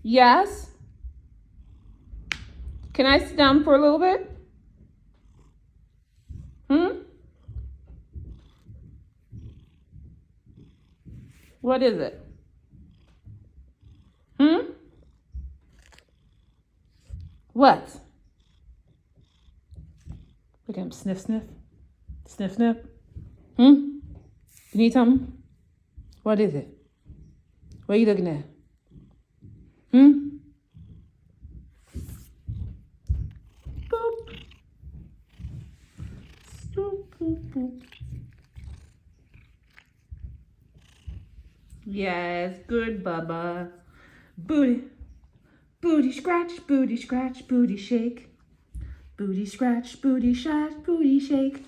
Yes? Can I sit down for a little bit? What is it? What? Look at him. Sniff, sniff. Sniff, sniff. You need something? What is it? What are you looking at? Boop. Boop, boop, boop. Yes, good, Bubba. Booty. Booty scratch, booty shake. Booty scratch, booty shake.